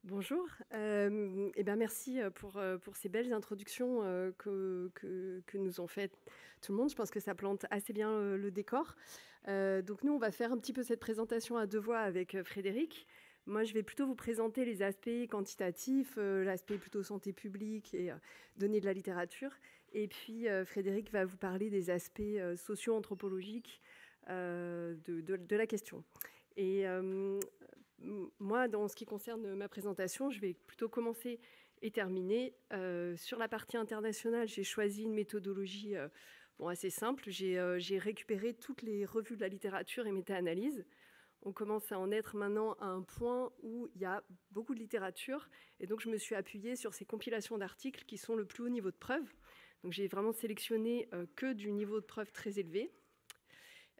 Bonjour, et ben merci pour ces belles introductions que nous ont faites tout le monde. Je pense que ça plante assez bien le décor. Donc nous, on va faire un petit peu cette présentation à deux voix avec Frédéric. Moi, je vais plutôt vous présenter les aspects quantitatifs, l'aspect plutôt santé publique et données de la littérature. Et puis, Frédéric va vous parler des aspects socio-anthropologiques de la question. Et moi, dans ce qui concerne ma présentation, je vais plutôt commencer et terminer. Sur la partie internationale, j'ai choisi une méthodologie assez simple. J'ai récupéré toutes les revues de la littérature et méta-analyse. On commence à en être maintenant à un point où il y a beaucoup de littérature. Et donc, je me suis appuyée sur ces compilations d'articles qui sont le plus haut niveau de preuve. Donc, j'ai vraiment sélectionné que du niveau de preuve très élevé.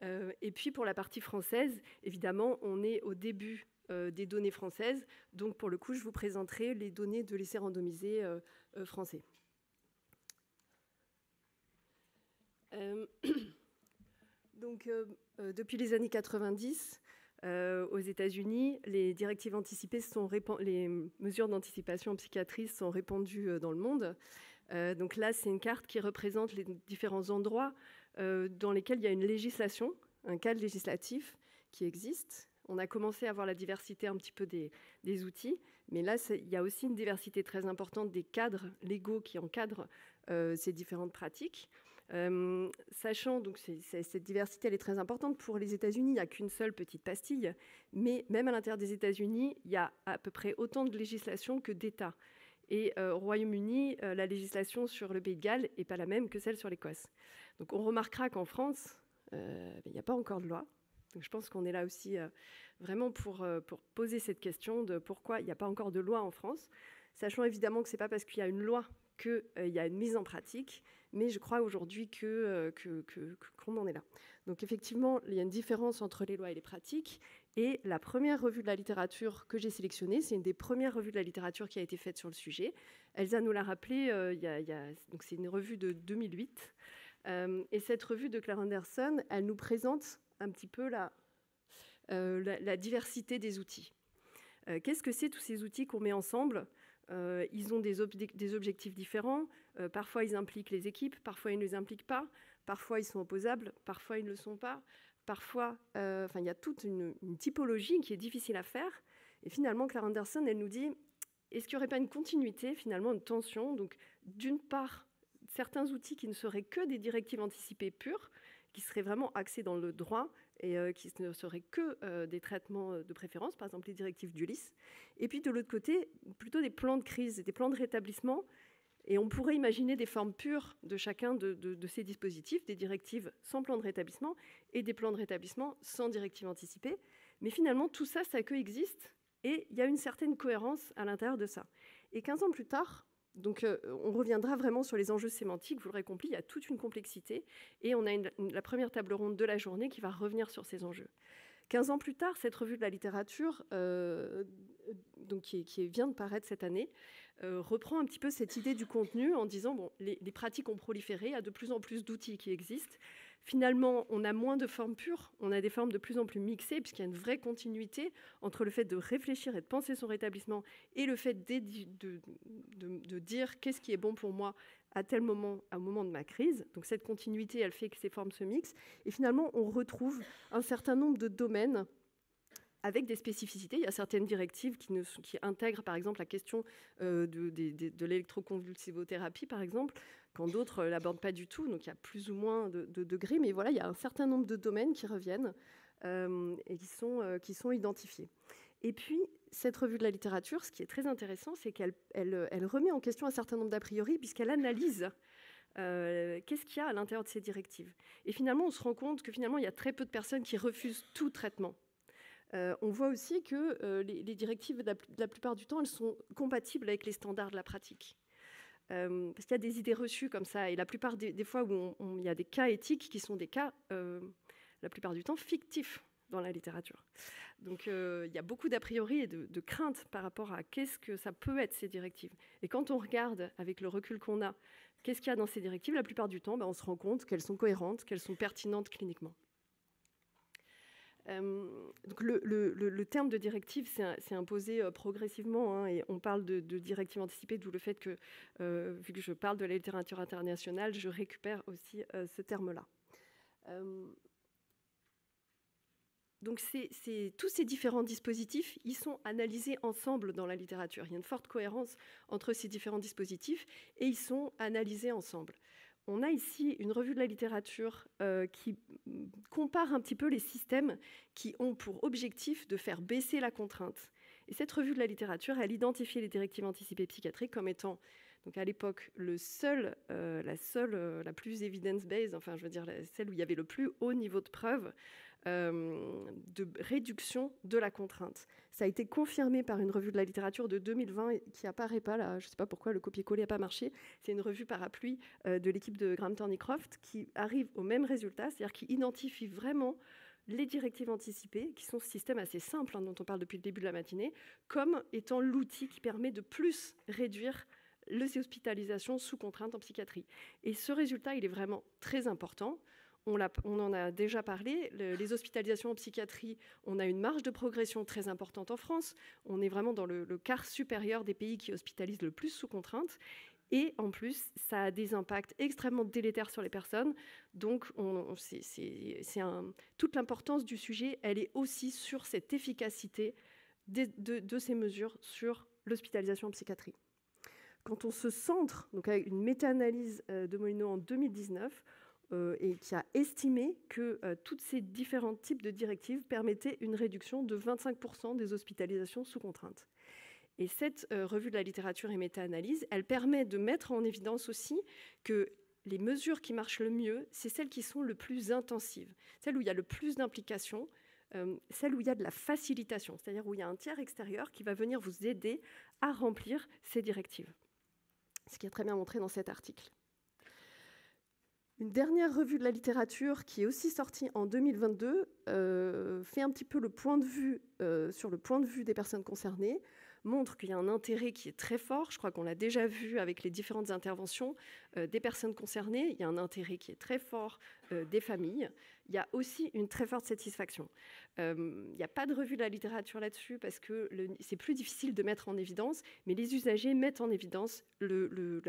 Et puis, pour la partie française, évidemment, on est au début des données françaises. Donc, pour le coup, je vous présenterai les données de l'essai randomisé français. Donc, depuis les années 90, aux États-Unis, les directives anticipées les mesures d'anticipation en psychiatrie sont répandues dans le monde. Donc là, c'est une carte qui représente les différents endroits dans lesquels il y a une législation, un cadre législatif qui existe. On a commencé à voir la diversité un petit peu des outils, mais là, il y a aussi une diversité très importante des cadres légaux qui encadrent ces différentes pratiques. Sachant, donc cette diversité, elle est très importante. Pour les États-Unis, il n'y a qu'une seule petite pastille, mais même à l'intérieur des États-Unis, il y a à peu près autant de législation que d'États. Et au Royaume-Uni, la législation sur le Pays de Galles n'est pas la même que celle sur l'Écosse. Donc on remarquera qu'en France, il n'y a pas encore de loi. Donc je pense qu'on est là aussi vraiment pour poser cette question de pourquoi il n'y a pas encore de loi en France, sachant évidemment que ce n'est pas parce qu'il y a une loi qu'il y a une mise en pratique, mais je crois aujourd'hui qu'on en est là. Donc effectivement, il y a une différence entre les lois et les pratiques, et la première revue de la littérature que j'ai sélectionnée, c'est une des premières revues de la littérature qui a été faite sur le sujet. Elsa nous l'a rappelé, donc c'est une revue de 2008, et cette revue de Claire Anderson, elle nous présente un petit peu la diversité des outils. Qu'est-ce que c'est tous ces outils qu'on met ensemble ? Ils ont des objectifs différents. Parfois, ils impliquent les équipes. Parfois, ils ne les impliquent pas. Parfois, ils sont opposables. Parfois, ils ne le sont pas. Parfois, il y a toute une typologie qui est difficile à faire. Et finalement, Claire Anderson, elle nous dit, est-ce qu'il n'y aurait pas une continuité, finalement, une tension ? Donc, d'une part, certains outils qui ne seraient que des directives anticipées pures, qui seraient vraiment axés dans le droit et qui ne seraient que des traitements de préférence, par exemple les directives d'Ulysse. Et puis de l'autre côté, plutôt des plans de crise et des plans de rétablissement. Et on pourrait imaginer des formes pures de chacun de ces dispositifs, des directives sans plan de rétablissement et des plans de rétablissement sans directive anticipée. Mais finalement, tout ça, ça coexiste et il y a une certaine cohérence à l'intérieur de ça. Et 15 ans plus tard, donc on reviendra vraiment sur les enjeux sémantiques, vous l'aurez compris, il y a toute une complexité, et on a la première table ronde de la journée qui va revenir sur ces enjeux. 15 ans plus tard, cette revue de la littérature, donc qui vient de paraître cette année, reprend un petit peu cette idée du contenu en disant bon, les pratiques ont proliféré, il y a de plus en plus d'outils qui existent. Finalement, on a moins de formes pures, on a des formes de plus en plus mixées, puisqu'il y a une vraie continuité entre le fait de réfléchir et de penser son rétablissement et le fait de dire qu'est-ce qui est bon pour moi à tel moment, au moment de ma crise. Donc cette continuité, elle fait que ces formes se mixent. Et finalement, on retrouve un certain nombre de domaines avec des spécificités. Il y a certaines directives qui intègrent, par exemple, la question de l'électroconvulsivothérapie, par exemple, quand d'autres ne l'abordent pas du tout. Donc il y a plus ou moins de degrés. Mais voilà, il y a un certain nombre de domaines qui reviennent et qui sont identifiés. Et puis, cette revue de la littérature, ce qui est très intéressant, c'est qu'elle remet en question un certain nombre d'a priori, puisqu'elle analyse qu'est-ce qu'il y a à l'intérieur de ces directives. Et finalement, on se rend compte que finalement, il y a très peu de personnes qui refusent tout traitement. On voit aussi que les directives, la plupart du temps, elles sont compatibles avec les standards de la pratique. Parce qu'il y a des idées reçues comme ça, et la plupart des fois où il y a des cas éthiques qui sont des cas, la plupart du temps, fictifs dans la littérature. Donc il y a beaucoup d'a priori et de craintes par rapport à qu'est-ce que ça peut être ces directives. Et quand on regarde avec le recul qu'on a, qu'est-ce qu'il y a dans ces directives, la plupart du temps, on se rend compte qu'elles sont cohérentes, qu'elles sont pertinentes cliniquement. Donc le terme de directive s'est imposé progressivement, hein, et on parle de directive anticipée, d'où le fait que, vu que je parle de la littérature internationale, je récupère aussi ce terme-là. Donc tous ces différents dispositifs, ils sont analysés ensemble dans la littérature. Il y a une forte cohérence entre ces différents dispositifs et ils sont analysés ensemble. On a ici une revue de la littérature qui compare un petit peu les systèmes qui ont pour objectif de faire baisser la contrainte. Et cette revue de la littérature, elle identifie les directives anticipées psychiatriques comme étant, donc à l'époque, la plus evidence-based, enfin je veux dire celle où il y avait le plus haut niveau de preuve de réduction de la contrainte. Ça a été confirmé par une revue de la littérature de 2020 qui n'apparaît pas là, je ne sais pas pourquoi le copier-coller n'a pas marché. C'est une revue parapluie de l'équipe de Graham Thornycroft qui arrive au même résultat, c'est-à-dire qui identifie vraiment les directives anticipées, qui sont ce système assez simple, hein, dont on parle depuis le début de la matinée, comme étant l'outil qui permet de plus réduire les hospitalisations sous contrainte en psychiatrie. Et ce résultat, il est vraiment très important. On en a déjà parlé, les hospitalisations en psychiatrie, on a une marge de progression très importante en France. On est vraiment dans le quart supérieur des pays qui hospitalisent le plus sous contrainte. Et en plus, ça a des impacts extrêmement délétères sur les personnes. Donc, toute l'importance du sujet, elle est aussi sur cette efficacité de ces mesures sur l'hospitalisation en psychiatrie. Quand on se centre, donc avec une méta-analyse de Molyneux en 2019, et qui a estimé que tous ces différents types de directives permettaient une réduction de 25% des hospitalisations sous contrainte. Et cette revue de la littérature et méta-analyse, elle permet de mettre en évidence aussi que les mesures qui marchent le mieux, c'est celles qui sont le plus intensives, celles où il y a le plus d'implication, celles où il y a de la facilitation, c'est-à-dire où il y a un tiers extérieur qui va venir vous aider à remplir ces directives. Ce qui est très bien montré dans cet article. Une dernière revue de la littérature qui est aussi sortie en 2022 fait un petit peu le point de vue sur le point de vue des personnes concernées, montre qu'il y a un intérêt qui est très fort, je crois qu'on l'a déjà vu avec les différentes interventions des personnes concernées, il y a un intérêt qui est très fort des familles, il y a aussi une très forte satisfaction. Il n'y a pas de revue de la littérature là-dessus parce que c'est plus difficile de mettre en évidence, mais les usagers mettent en évidence le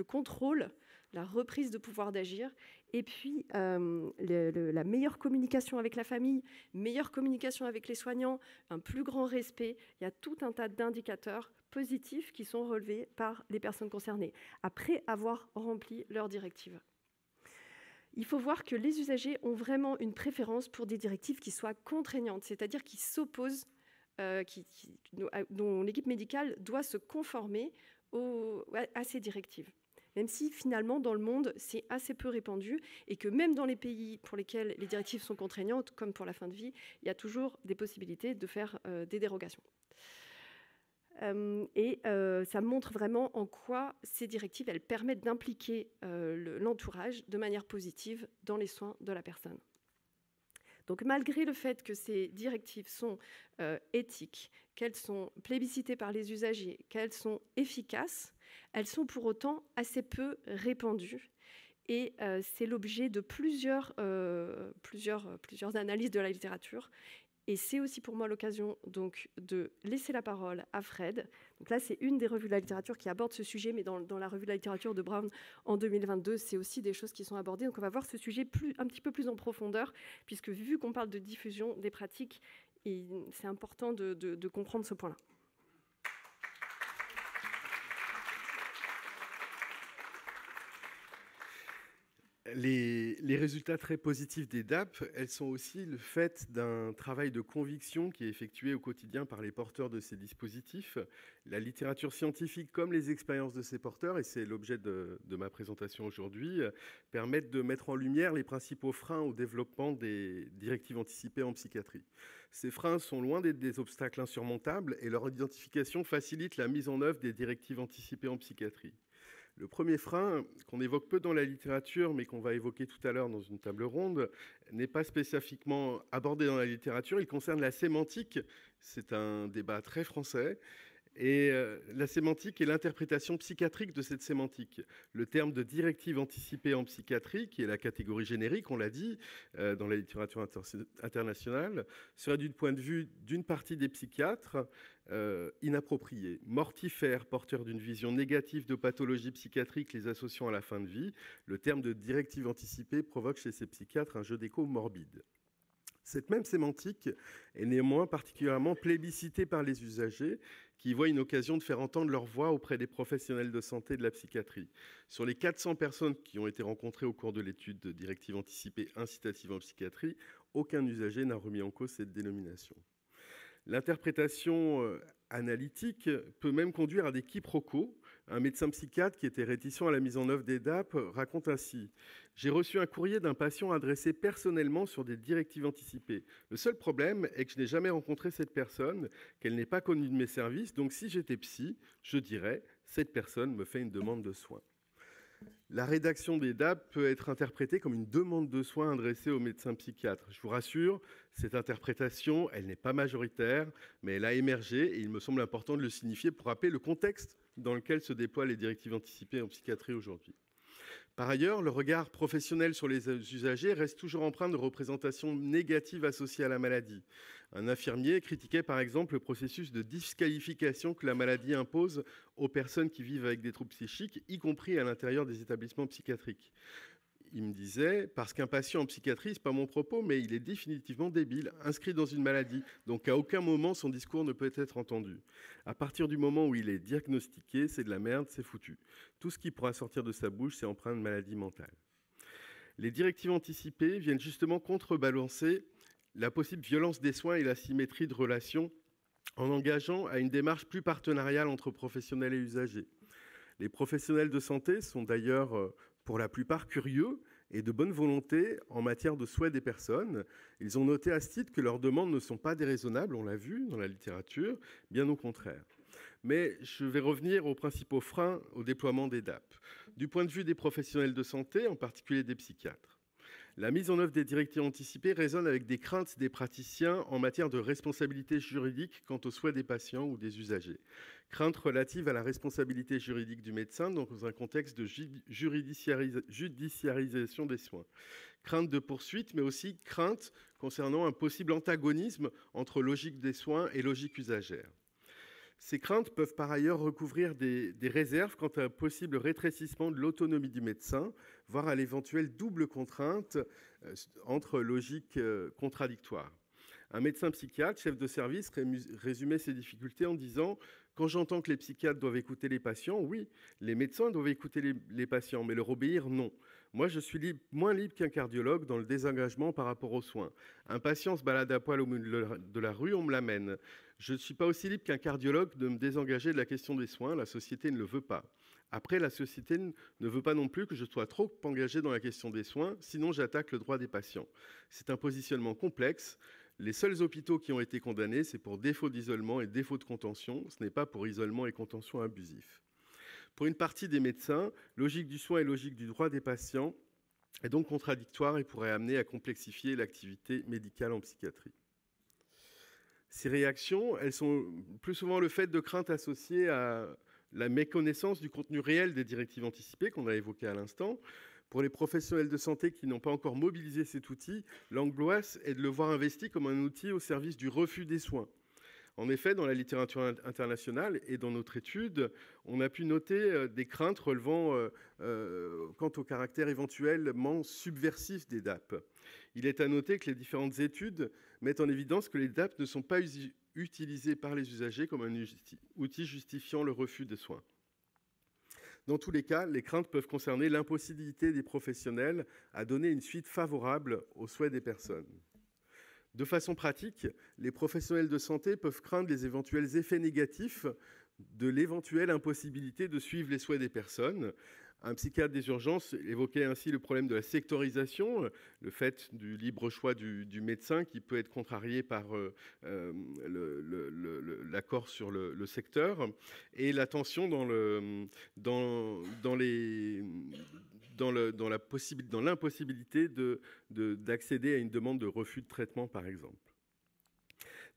contrôle, la reprise de pouvoir d'agir, et puis la meilleure communication avec la famille, meilleure communication avec les soignants, un plus grand respect. Il y a tout un tas d'indicateurs positifs qui sont relevés par les personnes concernées, après avoir rempli leurs directives. Il faut voir que les usagers ont vraiment une préférence pour des directives qui soient contraignantes, c'est-à-dire qui s'opposent, dont l'équipe médicale doit se conformer à ces directives. Même si finalement dans le monde c'est assez peu répandu et que même dans les pays pour lesquels les directives sont contraignantes, comme pour la fin de vie, il y a toujours des possibilités de faire des dérogations. Ça montre vraiment en quoi ces directives elles permettent d'impliquer l'entourage de manière positive dans les soins de la personne. Donc malgré le fait que ces directives sont éthiques, qu'elles sont plébiscitées par les usagers, qu'elles sont efficaces, elles sont pour autant assez peu répandues. Et c'est l'objet de plusieurs analyses de la littérature. Et c'est aussi pour moi l'occasion donc de laisser la parole à Fred. Donc là, c'est une des revues de la littérature qui aborde ce sujet, mais dans la revue de la littérature de Brown en 2022, c'est aussi des choses qui sont abordées. Donc on va voir ce sujet un petit peu plus en profondeur, puisque vu qu'on parle de diffusion des pratiques, c'est important de comprendre ce point-là. Les résultats très positifs des DAP, elles sont aussi le fait d'un travail de conviction qui est effectué au quotidien par les porteurs de ces dispositifs. La littérature scientifique comme les expériences de ces porteurs, et c'est l'objet de ma présentation aujourd'hui, permettent de mettre en lumière les principaux freins au développement des directives anticipées en psychiatrie. Ces freins sont loin d'être des obstacles insurmontables et leur identification facilite la mise en œuvre des directives anticipées en psychiatrie. Le premier frein, qu'on évoque peu dans la littérature, mais qu'on va évoquer tout à l'heure dans une table ronde, n'est pas spécifiquement abordé dans la littérature. Il concerne la sémantique. C'est un débat très français. Et la sémantique et l'interprétation psychiatrique de cette sémantique. Le terme de directive anticipée en psychiatrie, qui est la catégorie générique, on l'a dit, dans la littérature internationale, serait du point de vue d'une partie des psychiatres inapproprié, mortifère, porteur d'une vision négative de pathologies psychiatriques les associant à la fin de vie. Le terme de directive anticipée provoque chez ces psychiatres un jeu d'écho morbide. Cette même sémantique est néanmoins particulièrement plébiscitée par les usagers qui y voient une occasion de faire entendre leur voix auprès des professionnels de santé et de la psychiatrie. Sur les 400 personnes qui ont été rencontrées au cours de l'étude de directive anticipée incitative en psychiatrie, aucun usager n'a remis en cause cette dénomination. L'interprétation analytique peut même conduire à des quiproquos. Un médecin psychiatre qui était réticent à la mise en œuvre des DAP raconte ainsi « J'ai reçu un courrier d'un patient adressé personnellement sur des directives anticipées. Le seul problème est que je n'ai jamais rencontré cette personne, qu'elle n'est pas connue de mes services, donc si j'étais psy, je dirais « cette personne me fait une demande de soins ». La rédaction des DAP peut être interprétée comme une demande de soins adressée aux médecins psychiatres. Je vous rassure, cette interprétation, elle n'est pas majoritaire, mais elle a émergé et il me semble important de le signifier pour rappeler le contexte dans lequel se déploient les directives anticipées en psychiatrie aujourd'hui. Par ailleurs, le regard professionnel sur les usagers reste toujours empreint de représentations négatives associées à la maladie. Un infirmier critiquait par exemple le processus de disqualification que la maladie impose aux personnes qui vivent avec des troubles psychiques, y compris à l'intérieur des établissements psychiatriques. Il me disait, parce qu'un patient en psychiatrie, ce n'est pas mon propos, mais il est définitivement débile, inscrit dans une maladie, donc à aucun moment son discours ne peut être entendu. À partir du moment où il est diagnostiqué, c'est de la merde, c'est foutu. Tout ce qui pourra sortir de sa bouche, c'est empreint de maladie mentale. Les directives anticipées viennent justement contrebalancer la possible violence des soins et l'asymétrie de relations en engageant à une démarche plus partenariale entre professionnels et usagers. Les professionnels de santé sont d'ailleurs pour la plupart curieux et de bonne volonté en matière de souhaits des personnes. Ils ont noté à ce titre que leurs demandes ne sont pas déraisonnables, on l'a vu dans la littérature, bien au contraire. Mais je vais revenir aux principaux freins au déploiement des DAP. Du point de vue des professionnels de santé, en particulier des psychiatres, la mise en œuvre des directives anticipées résonne avec des craintes des praticiens en matière de responsabilité juridique quant aux souhaits des patients ou des usagers. Craintes relatives à la responsabilité juridique du médecin dans un contexte de judiciarisation des soins. Craintes de poursuite, mais aussi craintes concernant un possible antagonisme entre logique des soins et logique usagère. Ces craintes peuvent par ailleurs recouvrir des réserves quant à un possible rétrécissement de l'autonomie du médecin, voire à l'éventuelle double contrainte entre logiques contradictoires. Un médecin psychiatre, chef de service, résumait ces difficultés en disant « Quand j'entends que les psychiatres doivent écouter les patients, oui, les médecins doivent écouter les patients, mais leur obéir, non. Moi, je suis moins libre qu'un cardiologue dans le désengagement par rapport aux soins. Un patient se balade à poil au milieu de la rue, on me l'amène. Je ne suis pas aussi libre qu'un cardiologue de me désengager de la question des soins, la société ne le veut pas. Après, la société ne veut pas non plus que je sois trop engagé dans la question des soins, sinon j'attaque le droit des patients. C'est un positionnement complexe. Les seuls hôpitaux qui ont été condamnés, c'est pour défaut d'isolement et défaut de contention. Ce n'est pas pour isolement et contention abusif. Pour une partie des médecins, logique du soin et logique du droit des patients est donc contradictoire et pourrait amener à complexifier l'activité médicale en psychiatrie. Ces réactions, elles sont plus souvent le fait de craintes associées à la méconnaissance du contenu réel des directives anticipées qu'on a évoquées à l'instant. Pour les professionnels de santé qui n'ont pas encore mobilisé cet outil, l'angoisse est de le voir investi comme un outil au service du refus des soins. En effet, dans la littérature internationale et dans notre étude, on a pu noter des craintes relevant quant au caractère éventuellement subversif des DAP. Il est à noter que les différentes études mettent en évidence que les DAP ne sont pas utilisés par les usagers comme un outil justifiant le refus de soins. Dans tous les cas, les craintes peuvent concerner l'impossibilité des professionnels à donner une suite favorable aux souhaits des personnes. De façon pratique, les professionnels de santé peuvent craindre les éventuels effets négatifs de l'éventuelle impossibilité de suivre les souhaits des personnes. Un psychiatre des urgences évoquait ainsi le problème de la sectorisation, le fait du libre choix du médecin qui peut être contrarié par l'accord sur le secteur et la tension dans l'impossibilité d'accéder à une demande de refus de traitement, par exemple.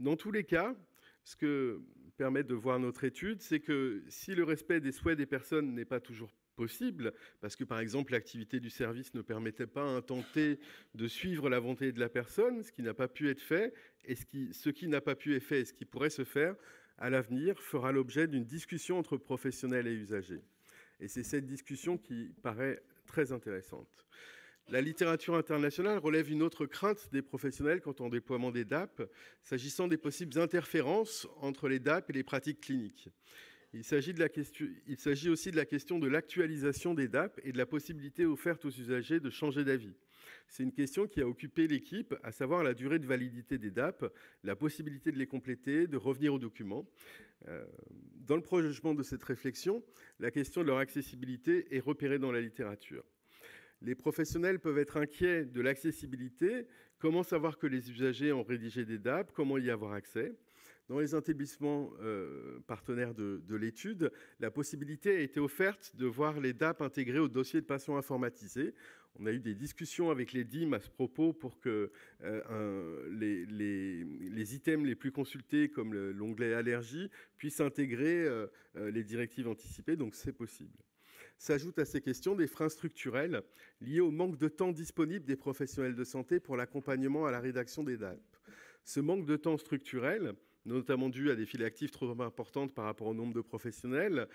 Dans tous les cas, ce que permet de voir notre étude, c'est que si le respect des souhaits des personnes n'est pas toujours possible, parce que par exemple l'activité du service ne permettait pas à un tenté de suivre la volonté de la personne, ce qui n'a pas pu être fait, et ce qui n'a pas pu être fait et ce qui pourrait se faire à l'avenir fera l'objet d'une discussion entre professionnels et usagers. Et c'est cette discussion qui paraît très intéressante. La littérature internationale relève une autre crainte des professionnels quant au déploiement des DAP, s'agissant des possibles interférences entre les DAP et les pratiques cliniques. Il s'agit aussi de la question de l'actualisation des DAP et de la possibilité offerte aux usagers de changer d'avis. C'est une question qui a occupé l'équipe, à savoir la durée de validité des DAP, la possibilité de les compléter, de revenir aux documents. Dans le prolongement de cette réflexion, la question de leur accessibilité est repérée dans la littérature. Les professionnels peuvent être inquiets de l'accessibilité. Comment savoir que les usagers ont rédigé des DAP? Comment y avoir accès? Dans les établissements partenaires de l'étude, la possibilité a été offerte de voir les DAP intégrés au dossier de patient informatisé. On a eu des discussions avec les DIM à ce propos pour que les items les plus consultés, comme l'onglet allergie, puissent intégrer les directives anticipées, donc c'est possible. S'ajoutent à ces questions des freins structurels liés au manque de temps disponible des professionnels de santé pour l'accompagnement à la rédaction des DAP. Ce manque de temps structurel, notamment dû à des files actives trop importantes par rapport au nombre de professionnels,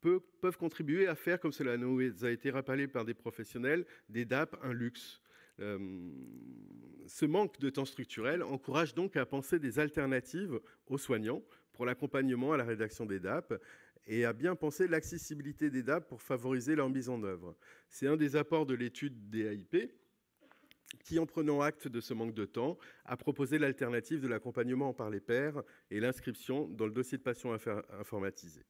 peuvent contribuer à faire, comme cela nous a été rappelé par des professionnels, des DAP un luxe. Ce manque de temps structurel encourage donc à penser des alternatives aux soignants pour l'accompagnement à la rédaction des DAP et à bien penser l'accessibilité des DAP pour favoriser leur mise en œuvre. C'est un des apports de l'étude DAIP qui, en prenant acte de ce manque de temps, a proposé l'alternative de l'accompagnement par les pairs et l'inscription dans le dossier de patient informatisé.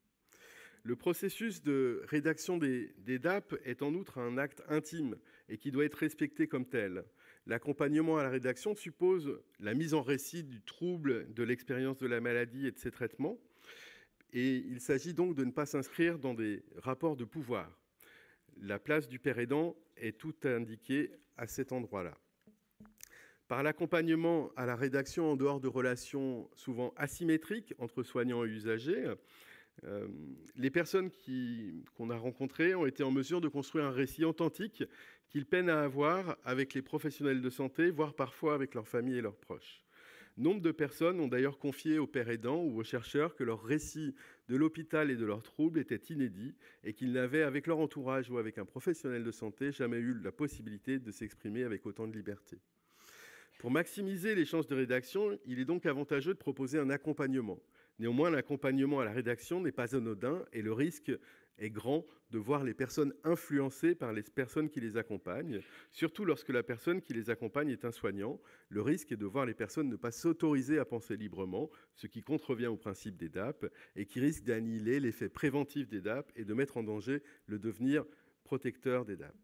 Le processus de rédaction des DAP est en outre un acte intime et qui doit être respecté comme tel. L'accompagnement à la rédaction suppose la mise en récit du trouble, de l'expérience de la maladie et de ses traitements. Et il s'agit donc de ne pas s'inscrire dans des rapports de pouvoir. La place du père aidant est tout indiquée à cet endroit-là. Par l'accompagnement à la rédaction en dehors de relations souvent asymétriques entre soignants et usagers, les personnes qu'on a rencontrées ont été en mesure de construire un récit authentique qu'ils peinent à avoir avec les professionnels de santé, voire parfois avec leur famille et leurs proches. Nombre de personnes ont d'ailleurs confié aux pères aidants ou aux chercheurs que leur récit de l'hôpital et de leurs troubles était inédit et qu'ils n'avaient, avec leur entourage ou avec un professionnel de santé, jamais eu la possibilité de s'exprimer avec autant de liberté. Pour maximiser les chances de rédaction, il est donc avantageux de proposer un accompagnement. Néanmoins, l'accompagnement à la rédaction n'est pas anodin et le risque est grand de voir les personnes influencées par les personnes qui les accompagnent, surtout lorsque la personne qui les accompagne est un soignant. Le risque est de voir les personnes ne pas s'autoriser à penser librement, ce qui contrevient au principe des DAP et qui risque d'annihiler l'effet préventif des DAP et de mettre en danger le devenir protecteur des DAP.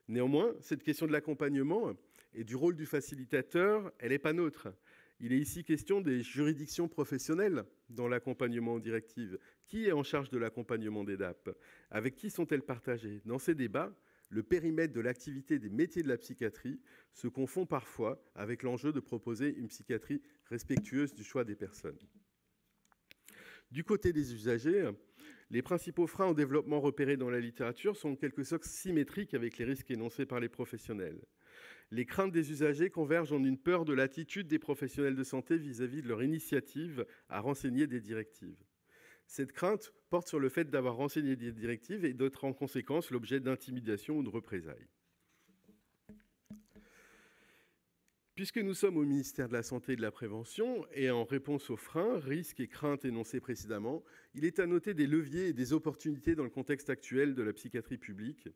Néanmoins, cette question de l'accompagnement et du rôle du facilitateur, elle n'est pas neutre. Il est ici question des juridictions professionnelles dans l'accompagnement aux directives. Qui est en charge de l'accompagnement des DAP? Avec qui sont-elles partagées? Dans ces débats, le périmètre de l'activité des métiers de la psychiatrie se confond parfois avec l'enjeu de proposer une psychiatrie respectueuse du choix des personnes. Du côté des usagers, les principaux freins au développement repérés dans la littérature sont en quelque sorte symétriques avec les risques énoncés par les professionnels. Les craintes des usagers convergent en une peur de l'attitude des professionnels de santé vis-à-vis de leur initiative à renseigner des directives. Cette crainte porte sur le fait d'avoir renseigné des directives et d'être en conséquence l'objet d'intimidation ou de représailles. Puisque nous sommes au ministère de la Santé et de la Prévention, et en réponse aux freins, risques et craintes énoncés précédemment, il est à noter des leviers et des opportunités dans le contexte actuel de la psychiatrie publique.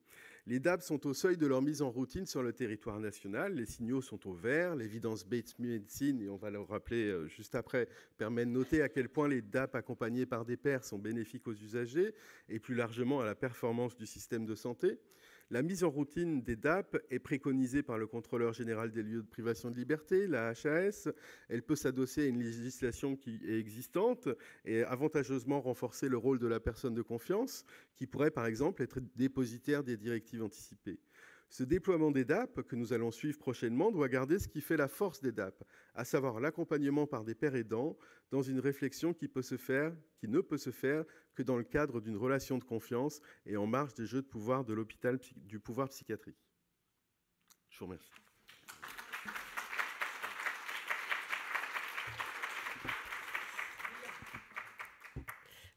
Les DAP sont au seuil de leur mise en routine sur le territoire national, les signaux sont au vert, l'evidence-based medicine, et on va le rappeler juste après, permet de noter à quel point les DAP accompagnés par des pairs sont bénéfiques aux usagers et plus largement à la performance du système de santé. La mise en routine des DAP est préconisée par le contrôleur général des lieux de privation de liberté, la HAS. Elle peut s'adosser à une législation qui est existante et avantageusement renforcer le rôle de la personne de confiance, qui pourrait par exemple être dépositaire des directives anticipées. Ce déploiement des DAP, que nous allons suivre prochainement, doit garder ce qui fait la force des DAP, à savoir l'accompagnement par des pairs aidants dans une réflexion qui ne peut se faire que dans le cadre d'une relation de confiance et en marge des jeux de pouvoir de l'hôpital du pouvoir psychiatrique. Je vous remercie.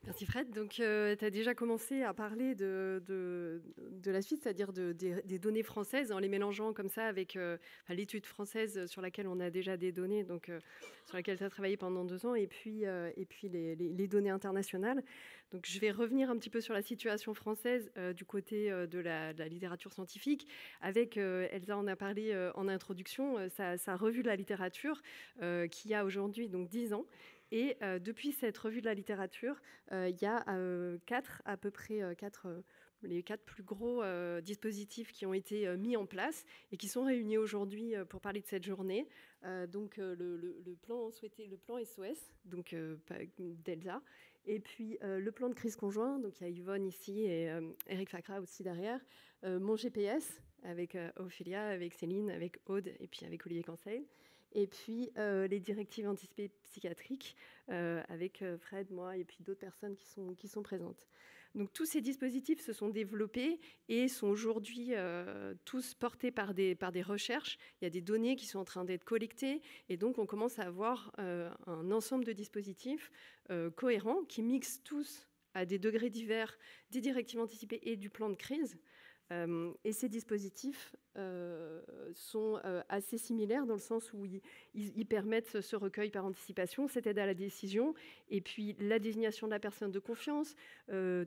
Merci Fred. Donc, tu as déjà commencé à parler de la suite, c'est-à-dire des données françaises, en les mélangeant comme ça avec l'étude française sur laquelle on a déjà des données, donc, sur laquelle tu as travaillé pendant 2 ans, et puis les données internationales. Donc, je vais revenir un petit peu sur la situation française du côté de la littérature scientifique. Avec Elsa, on a parlé en introduction, sa revue de la littérature qui a aujourd'hui donc 10 ans. Et depuis cette revue de la littérature, il y a les 4 plus gros dispositifs qui ont été mis en place et qui sont réunis aujourd'hui pour parler de cette journée. Donc le plan souhaité, le plan SOS, donc d'Elsa, et puis le plan de crise conjoint, donc il y a Yvonne ici et Eric Facra aussi derrière, mon GPS avec Ophélia, avec Céline, avec Aude et puis avec Olivier Cancel. Et puis les directives anticipées psychiatriques avec Fred, moi et puis d'autres personnes qui sont présentes. Donc tous ces dispositifs se sont développés et sont aujourd'hui tous portés par des recherches. Il y a des données qui sont en train d'être collectées et donc on commence à avoir un ensemble de dispositifs cohérents qui mixent tous à des degrés divers des directives anticipées et du plan de crise. Et ces dispositifs sont assez similaires dans le sens où ils permettent ce recueil par anticipation, cette aide à la décision, et puis la désignation de la personne de confiance,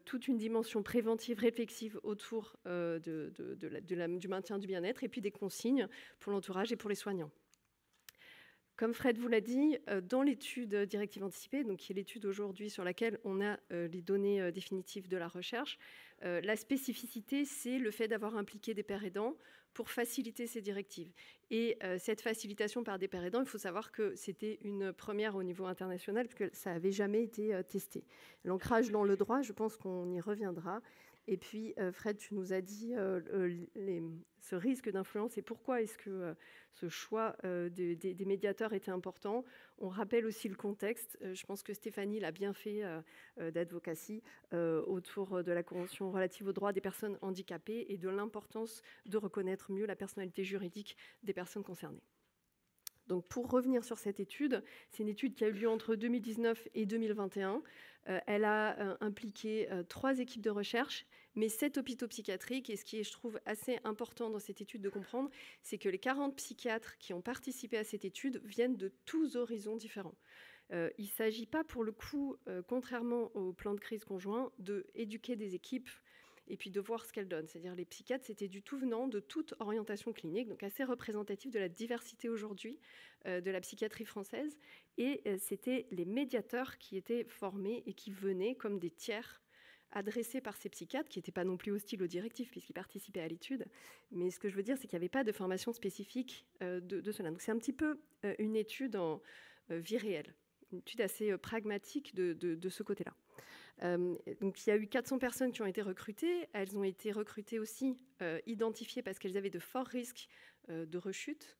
toute une dimension préventive, réflexive autour du maintien du bien-être, et puis des consignes pour l'entourage et pour les soignants. Comme Fred vous l'a dit, dans l'étude directive anticipée, donc qui est l'étude aujourd'hui sur laquelle on a les données définitives de la recherche, la spécificité, c'est le fait d'avoir impliqué des pairs aidants pour faciliter ces directives. Et cette facilitation par des pairs aidants, il faut savoir que c'était une première au niveau international, parce que ça n'avait jamais été testé. L'ancrage dans le droit, je pense qu'on y reviendra. Et puis, Fred, tu nous as dit ce risque d'influence et pourquoi est-ce que ce choix des médiateurs était important. On rappelle aussi le contexte. Je pense que Stéphanie l'a bien fait d'advocacy autour de la Convention relative aux droits des personnes handicapées et de l'importance de reconnaître mieux la personnalité juridique des personnes concernées. Donc, pour revenir sur cette étude, c'est une étude qui a eu lieu entre 2019 et 2021. Elle a impliqué 3 équipes de recherche, mais 7 hôpitaux psychiatriques. Et ce qui est, je trouve, assez important dans cette étude de comprendre, c'est que les 40 psychiatres qui ont participé à cette étude viennent de tous horizons différents. Il ne s'agit pas, pour le coup, contrairement au plan de crise conjoint, d'éduquer des équipes et puis de voir ce qu'elles donnent. C'est-à-dire les psychiatres, c'était du tout venant de toute orientation clinique, donc assez représentatif de la diversité aujourd'hui de la psychiatrie française. Et c'était les médiateurs qui étaient formés et qui venaient comme des tiers adressés par ces psychiatres, qui n'étaient pas non plus hostiles aux directives puisqu'ils participaient à l'étude. Mais ce que je veux dire, c'est qu'il n'y avait pas de formation spécifique de cela. Donc c'est un petit peu une étude en vie réelle, une étude assez pragmatique de ce côté-là. Donc il y a eu 400 personnes qui ont été recrutées. Elles ont été recrutées aussi, identifiées parce qu'elles avaient de forts risques de rechute.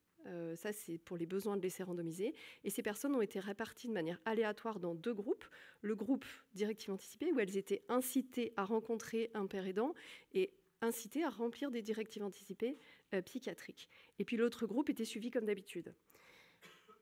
Ça, c'est pour les besoins de laisser randomiser. Et ces personnes ont été réparties de manière aléatoire dans 2 groupes. Le groupe directive anticipée, où elles étaient incitées à rencontrer un père aidant et incitées à remplir des directives anticipées psychiatriques. Et puis l'autre groupe était suivi comme d'habitude.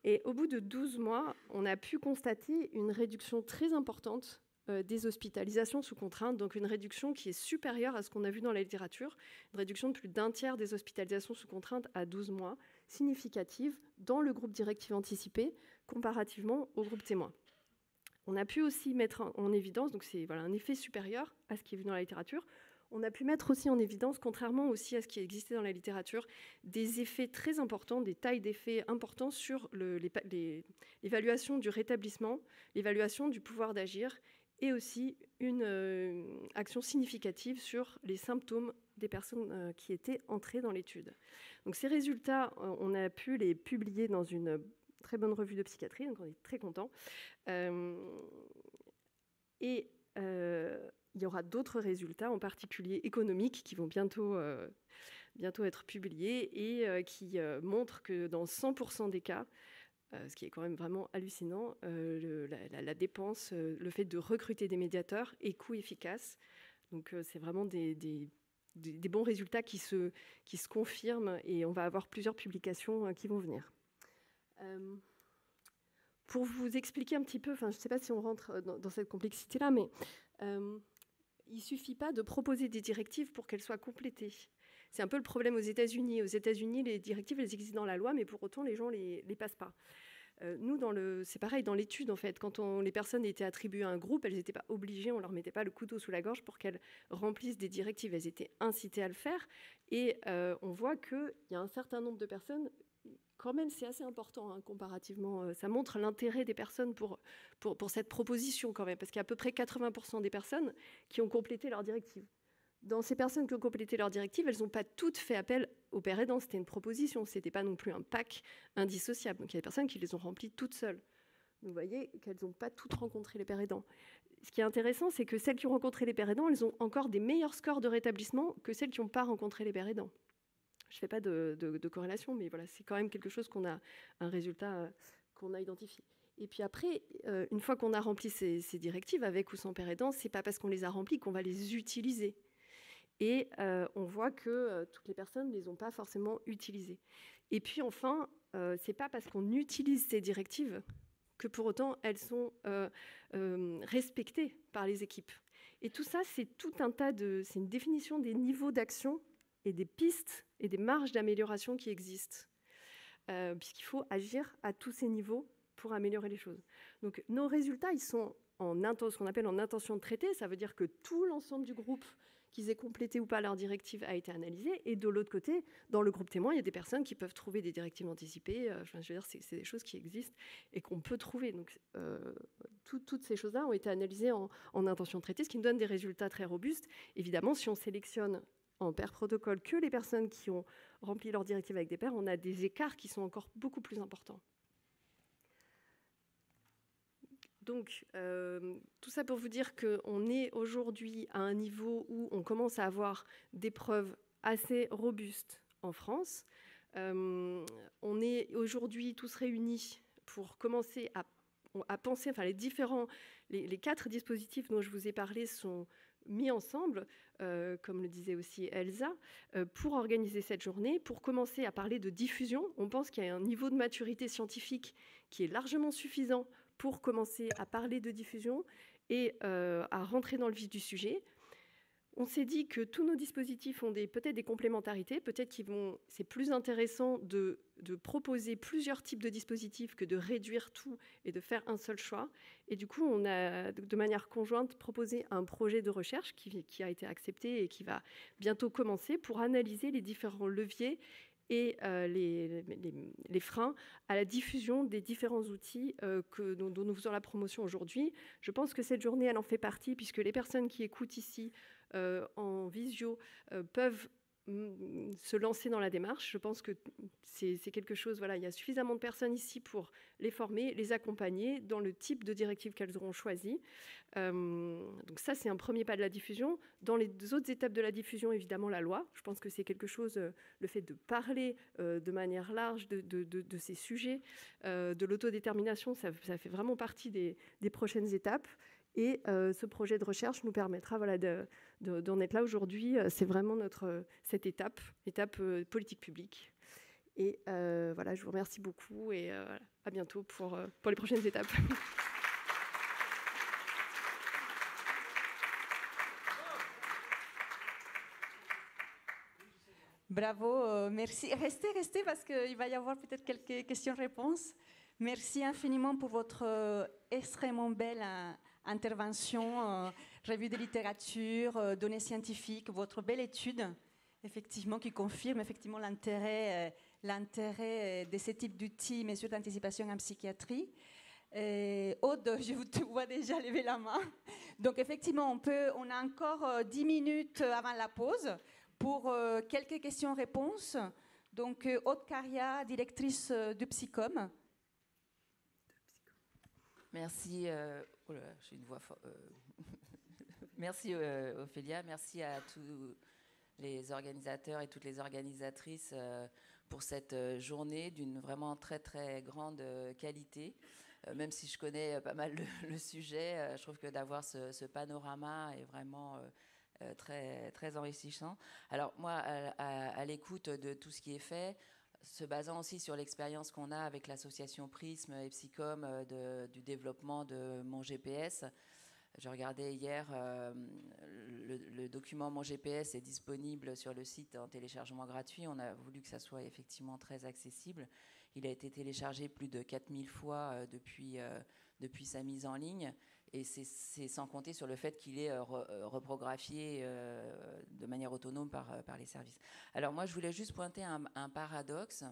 Et au bout de 12 mois, on a pu constater une réduction très importante des hospitalisations sous contrainte, donc une réduction qui est supérieure à ce qu'on a vu dans la littérature, une réduction de plus d'1 tiers des hospitalisations sous contrainte à 12 mois, significative dans le groupe directive anticipé comparativement au groupe témoin. On a pu aussi mettre en évidence, donc c'est un effet supérieur à ce qui est vu dans la littérature. On a pu mettre aussi en évidence, contrairement aussi à ce qui existait dans la littérature, des effets très importants, des tailles d'effets importants sur l'évaluation du rétablissement, l'évaluation du pouvoir d'agir et aussi une action significative sur les symptômes des personnes qui étaient entrées dans l'étude. Donc ces résultats, on a pu les publier dans une très bonne revue de psychiatrie, donc on est très contents. Il y aura d'autres résultats, en particulier économiques, qui vont bientôt bientôt être publiée et qui montre que dans 100% des cas, ce qui est quand même vraiment hallucinant, la dépense, le fait de recruter des médiateurs est coût efficace. Donc c'est vraiment des bons résultats qui se confirment, et on va avoir plusieurs publications qui vont venir. Pour vous expliquer un petit peu, je ne sais pas si on rentre dans cette complexité-là, mais il ne suffit pas de proposer des directives pour qu'elles soient complétées. C'est un peu le problème aux États-Unis. Aux États-Unis, les directives, elles existent dans la loi, mais pour autant, les gens ne les passent pas. Nous, c'est pareil dans l'étude, en fait. Quand les personnes étaient attribuées à un groupe, elles n'étaient pas obligées, on ne leur mettait pas le couteau sous la gorge pour qu'elles remplissent des directives. Elles étaient incitées à le faire. Et on voit qu'il y a un certain nombre de personnes, quand même, c'est assez important, hein, comparativement. Ça montre l'intérêt des personnes pour cette proposition, quand même, parce qu'il y a à peu près 80% des personnes qui ont complété leur directive. Dans ces personnes qui ont complété leur directive, elles n'ont pas toutes fait appel au père aidant. C'était une proposition, ce n'était pas non plus un pack indissociable. Donc il y a des personnes qui les ont remplies toutes seules. Vous voyez qu'elles n'ont pas toutes rencontré les pères aidants. Ce qui est intéressant, c'est que celles qui ont rencontré les pères aidants, elles ont encore des meilleurs scores de rétablissement que celles qui n'ont pas rencontré les pères aidants. Je ne fais pas de corrélation, mais voilà, c'est quand même quelque chose qu'on a, un résultat qu'on a identifié. Et puis après, une fois qu'on a rempli ces directives, avec ou sans père aidant, ce n'est pas parce qu'on les a remplies qu'on va les utiliser. Et on voit que toutes les personnes ne les ont pas forcément utilisées. Et puis enfin, ce n'est pas parce qu'on utilise ces directives que pour autant elles sont respectées par les équipes. Et tout ça, c'est tout un tas c'est une définition des niveaux d'action et des pistes et des marges d'amélioration qui existent. Puisqu'il faut agir à tous ces niveaux pour améliorer les choses. Donc nos résultats, ils sont ce qu'on appelle en intention de traiter. Ça veut dire que tout l'ensemble du groupe, qu'ils aient complété ou pas leur directive, a été analysé. Et de l'autre côté, dans le groupe témoin, il y a des personnes qui peuvent trouver des directives anticipées. Je veux dire, c'est des choses qui existent et qu'on peut trouver. Donc, toutes ces choses-là ont été analysées en intention de traiter, ce qui nous donne des résultats très robustes. Évidemment, si on sélectionne en pair protocole que les personnes qui ont rempli leur directive avec des pairs, on a des écarts qui sont encore beaucoup plus importants. Donc, tout ça pour vous dire qu'on est aujourd'hui à un niveau où on commence à avoir des preuves assez robustes en France. On est aujourd'hui tous réunis pour commencer à penser, enfin les 4 dispositifs dont je vous ai parlé sont mis ensemble, comme le disait aussi Elsa, pour organiser cette journée, pour commencer à parler de diffusion. On pense qu'il y a un niveau de maturité scientifique qui est largement suffisant pour commencer à parler de diffusion et à rentrer dans le vif du sujet. On s'est dit que tous nos dispositifs ont peut-être des complémentarités, peut-être c'est plus intéressant de proposer plusieurs types de dispositifs que de réduire tout et de faire un seul choix. Et du coup, on a de manière conjointe proposé un projet de recherche qui a été accepté et qui va bientôt commencer pour analyser les différents leviers et les freins à la diffusion des différents outils dont nous faisons la promotion aujourd'hui. Je pense que cette journée, elle en fait partie, puisque les personnes qui écoutent ici en visio peuvent se lancer dans la démarche. Je pense que c'est quelque chose, voilà, il y a suffisamment de personnes ici pour les former, les accompagner dans le type de directive qu'elles auront choisi. Donc ça, c'est un premier pas de la diffusion. Dans les autres étapes de la diffusion, évidemment, la loi. Je pense que c'est quelque chose, le fait de parler de manière large de ces sujets, de l'autodétermination, ça fait vraiment partie des prochaines étapes. Et ce projet de recherche nous permettra d'en être là aujourd'hui. C'est vraiment cette étape politique publique. Et voilà, je vous remercie beaucoup et à bientôt pour les prochaines étapes. Bravo, merci. Restez parce qu'il va y avoir peut-être quelques questions-réponses. Merci infiniment pour votre extrêmement belle intervention, revue de littérature, données scientifiques, votre belle étude, effectivement, qui confirme effectivement l'intérêt de ce type d'outils, mesures d'anticipation en psychiatrie. Aude, je te vois déjà lever la main. Donc effectivement, on a encore 10 minutes avant la pause pour quelques questions-réponses. Donc Aude Caria, directrice de Psycom. Merci, j'ai une voix Merci Ophélia, merci à tous. les organisateurs et toutes les organisatrices pour cette journée d'une vraiment très très grande qualité. Même si je connais pas mal le sujet, je trouve que d'avoir ce panorama est vraiment très, très enrichissant. Alors moi, à l'écoute de tout ce qui est fait, se basant aussi sur l'expérience qu'on a avec l'association Prisme et Psycom du développement de Mon GPS, je regardais hier, le document Mon GPS est disponible sur le site en téléchargement gratuit. On a voulu que ça soit effectivement très accessible. Il a été téléchargé plus de 4000 fois depuis sa mise en ligne. Et c'est sans compter sur le fait qu'il est reprographié de manière autonome par les services. Alors moi, je voulais juste pointer un paradoxe.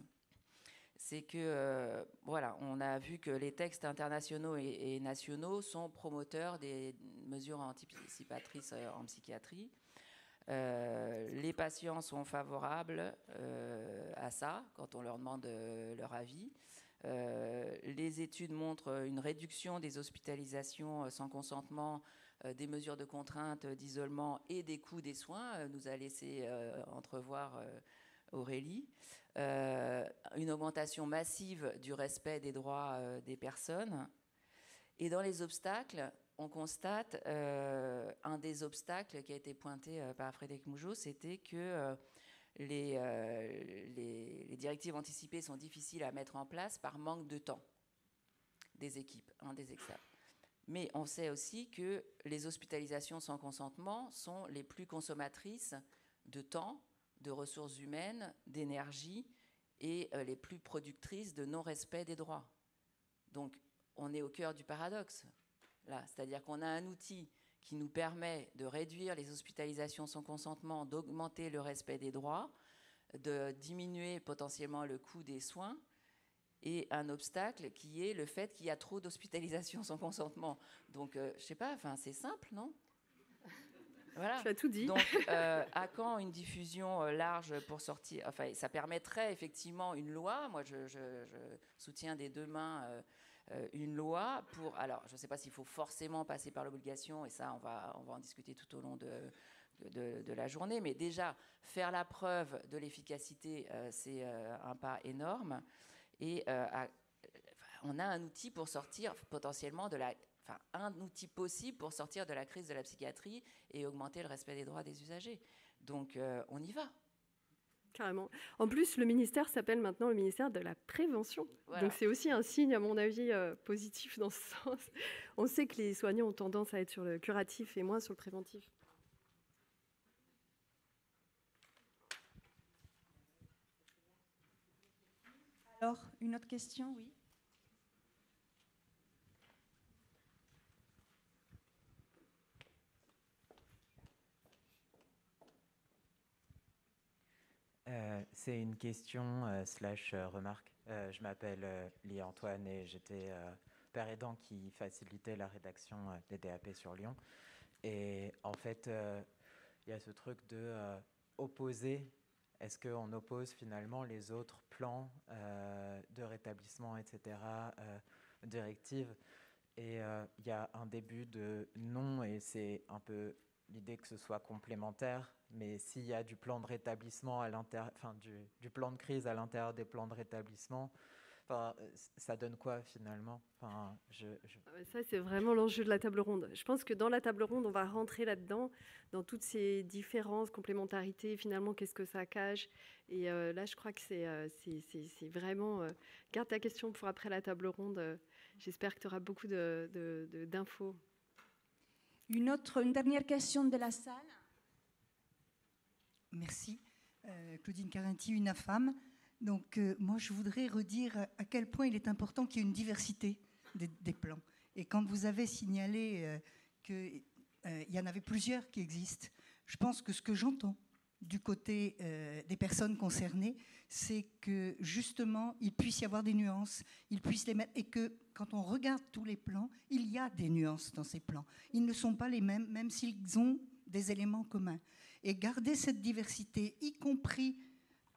C'est que, voilà, on a vu que les textes internationaux et nationaux sont promoteurs des mesures anticipatrices en psychiatrie. Les patients sont favorables à ça quand on leur demande leur avis. Les études montrent une réduction des hospitalisations sans consentement, des mesures de contrainte, d'isolement et des coûts des soins, nous a laissé entrevoir Aurélie. Une augmentation massive du respect des droits des personnes. Et dans les obstacles, on constate un des obstacles qui a été pointé par Frédéric Mougeot, c'était que les directives anticipées sont difficiles à mettre en place par manque de temps des équipes, des experts. Mais on sait aussi que les hospitalisations sans consentement sont les plus consommatrices de temps, de ressources humaines, d'énergie et les plus productrices de non-respect des droits. Donc, on est au cœur du paradoxe, là. C'est-à-dire qu'on a un outil qui nous permet de réduire les hospitalisations sans consentement, d'augmenter le respect des droits, de diminuer potentiellement le coût des soins, et un obstacle qui est le fait qu'il y a trop d'hospitalisations sans consentement. Donc, je ne sais pas, c'est simple, non ? Voilà. Tu as tout dit. Donc, à quand une diffusion large pour sortir ? Enfin, ça permettrait effectivement une loi. Moi, je soutiens des deux mains une loi pour. Alors, je ne sais pas s'il faut forcément passer par l'obligation, et ça, on va en discuter tout au long de la journée. Mais déjà, faire la preuve de l'efficacité, c'est un pas énorme. Et on a un outil pour sortir potentiellement un outil possible pour sortir de la crise de la psychiatrie et augmenter le respect des droits des usagers. Donc, on y va. Carrément. En plus, le ministère s'appelle maintenant le ministère de la prévention. Voilà. Donc, c'est aussi un signe, à mon avis, positif dans ce sens. On sait que les soignants ont tendance à être sur le curatif et moins sur le préventif. Alors, une autre question, oui. C'est une question / remarque. Je m'appelle Lia Antoine et j'étais père aidant qui facilitait la rédaction des DAP sur Lyon. Et en fait, il y a ce truc de opposer. Est-ce qu'on oppose finalement les autres plans de rétablissement, etc., directives ? Et il y a un début de non, et c'est un peu l'idée que ce soit complémentaire, mais s'il y a du plan de rétablissement à l'intérieur, du plan de crise à l'intérieur des plans de rétablissement, ça donne quoi finalement ? Ça, c'est vraiment l'enjeu de la table ronde. Je pense que dans la table ronde, on va rentrer là-dedans, dans toutes ces différences, complémentarités, finalement, qu'est-ce que ça cache ? Et là, je crois que c'est vraiment... garde ta question pour après la table ronde. J'espère que tu auras beaucoup d'infos. Une dernière question de la salle. Merci. Claudine Carinti, UNAFAM. Donc, moi, je voudrais redire à quel point il est important qu'il y ait une diversité des plans. Et quand vous avez signalé qu'il y en avait plusieurs qui existent, je pense que ce que j'entends du côté des personnes concernées, c'est que justement, il puisse y avoir des nuances, ils puissent les mettre, et que quand on regarde tous les plans, il y a des nuances dans ces plans. Ils ne sont pas les mêmes, même s'ils ont des éléments communs. Et garder cette diversité, y compris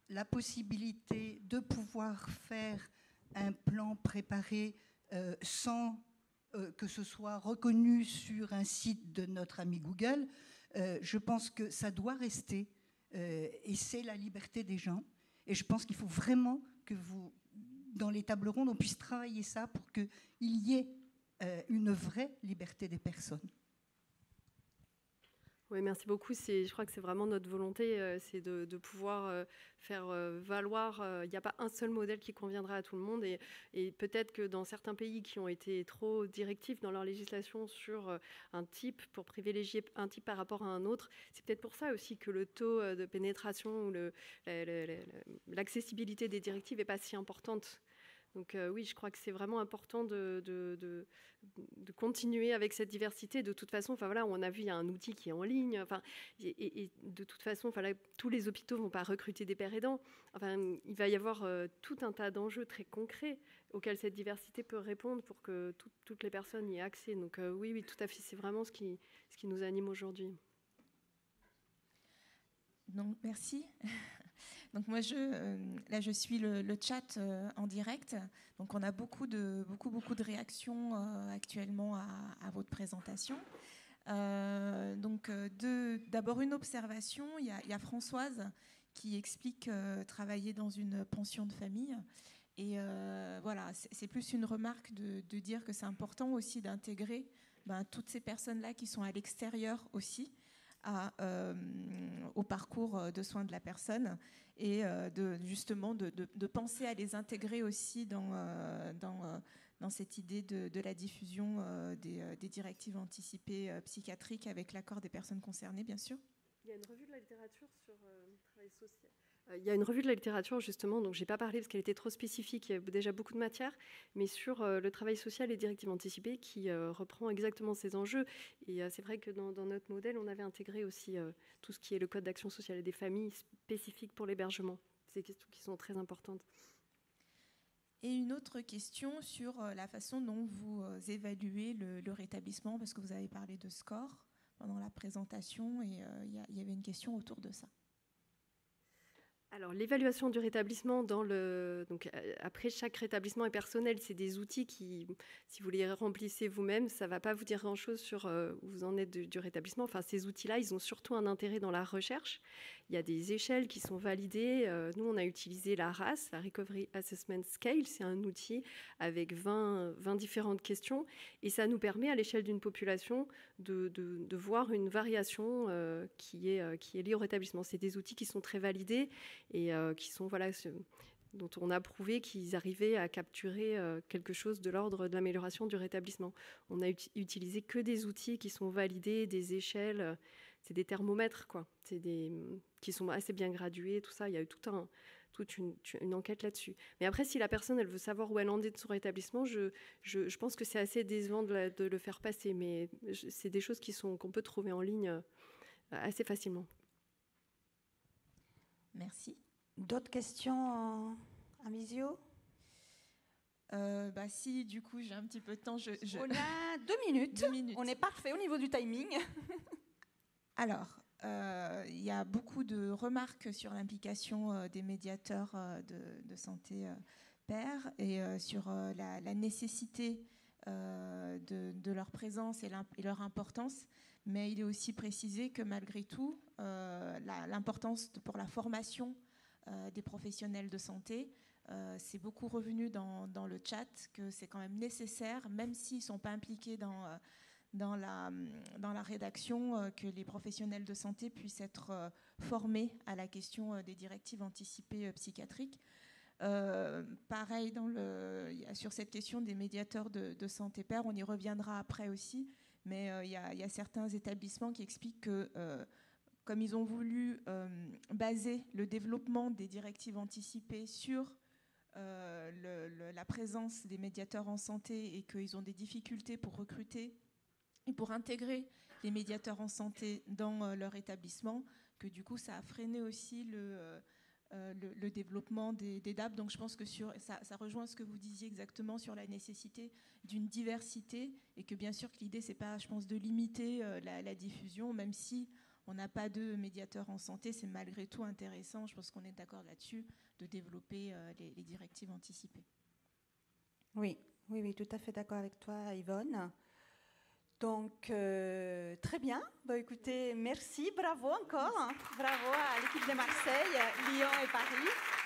la possibilité de pouvoir faire un plan préparé sans que ce soit reconnu sur un site de notre ami Google, je pense que ça doit rester et c'est la liberté des gens. Et je pense qu'il faut vraiment que vous, dans les tables rondes, on puisse travailler ça pour qu'il y ait une vraie liberté des personnes. Oui, merci beaucoup. Je crois que c'est vraiment notre volonté, c'est de pouvoir faire valoir. Il n'y a pas un seul modèle qui conviendra à tout le monde. Et peut-être que dans certains pays qui ont été trop directifs dans leur législation sur un type, pour privilégier un type par rapport à un autre, c'est peut-être pour ça aussi que le taux de pénétration ou l'accessibilité des directives n'est pas si importante. Donc oui, je crois que c'est vraiment important de continuer avec cette diversité. De toute façon, enfin voilà, on a vu, il y a un outil qui est en ligne. Enfin, et de toute façon, enfin là, tous les hôpitaux vont pas recruter des pères aidants. Enfin, il va y avoir tout un tas d'enjeux très concrets auxquels cette diversité peut répondre pour que toutes les personnes y aient accès. Donc oui, tout à fait, c'est vraiment ce qui nous anime aujourd'hui. Donc merci. Donc moi, là, je suis le chat en direct. Donc on a beaucoup de réactions actuellement à votre présentation. Donc d'abord une observation. Il y a Françoise qui explique travailler dans une pension de famille. Et voilà, c'est plus une remarque de dire que c'est important aussi d'intégrer toutes ces personnes-là qui sont à l'extérieur aussi au parcours de soins de la personne et justement de penser à les intégrer aussi dans cette idée de la diffusion des directives anticipées psychiatriques avec l'accord des personnes concernées, bien sûr. Il y a une revue de la littérature sur le travail social. Il y a une revue de la littérature, justement, donc je n'ai pas parlé parce qu'elle était trop spécifique, il y a déjà beaucoup de matière, mais sur le travail social et directives anticipées qui reprend exactement ces enjeux. Et c'est vrai que dans notre modèle, on avait intégré aussi tout ce qui est le code d'action sociale et des familles spécifiques pour l'hébergement. C'est des questions qui sont très importantes. Et une autre question sur la façon dont vous évaluez le rétablissement, parce que vous avez parlé de score pendant la présentation, et il y avait une question autour de ça. Alors, l'évaluation du rétablissement, donc, après, chaque rétablissement est personnel. C'est des outils qui, si vous les remplissez vous-même, ça ne va pas vous dire grand-chose sur où vous en êtes du rétablissement. Enfin, ces outils-là, ils ont surtout un intérêt dans la recherche. Il y a des échelles qui sont validées. Nous, on a utilisé la RAS, la Recovery Assessment Scale. C'est un outil avec 20 différentes questions. Et ça nous permet, à l'échelle d'une population, de voir une variation qui est liée au rétablissement. C'est des outils qui sont très validés et qui sont, dont on a prouvé qu'ils arrivaient à capturer quelque chose de l'ordre de l'amélioration du rétablissement. On n'a utilisé que des outils qui sont validés, des échelles, c'est des thermomètres, quoi. Qui sont assez bien gradués, tout ça. Il y a eu toute une enquête là-dessus. Mais après, si la personne, elle veut savoir où elle en est de son rétablissement, je pense que c'est assez décevant de le faire passer. Mais c'est des choses qu'on peut trouver en ligne assez facilement. Merci. D'autres questions en visio? Si, du coup, j'ai un petit peu de temps. On a 2 minutes. 2 minutes. On est parfait au niveau du timing. Alors, il y a beaucoup de remarques sur l'implication des médiateurs de santé pairs et sur la nécessité de leur présence et leur importance. Mais il est aussi précisé que malgré tout, l'importance pour la formation des professionnels de santé, c'est beaucoup revenu dans le chat, que c'est quand même nécessaire, même s'ils ne sont pas impliqués dans la rédaction, que les professionnels de santé puissent être formés à la question des directives anticipées psychiatriques. Pareil, sur cette question des médiateurs de santé pairs, on y reviendra après aussi, mais il y a certains établissements qui expliquent que, comme ils ont voulu baser le développement des directives anticipées sur la présence des médiateurs en santé et qu'ils ont des difficultés pour recruter et pour intégrer les médiateurs en santé dans leur établissement, que du coup ça a freiné aussi le développement des DAP. Donc je pense que ça rejoint ce que vous disiez exactement sur la nécessité d'une diversité, et que bien sûr que l'idée c'est pas, je pense, de limiter la diffusion, même si on n'a pas de médiateurs en santé, c'est malgré tout intéressant, je pense qu'on est d'accord là-dessus, de développer les directives anticipées. Oui, tout à fait d'accord avec toi, Yvonne. Donc, très bien. Bah, écoutez, merci, bravo encore. Bravo à l'équipe de Marseille, Lyon et Paris.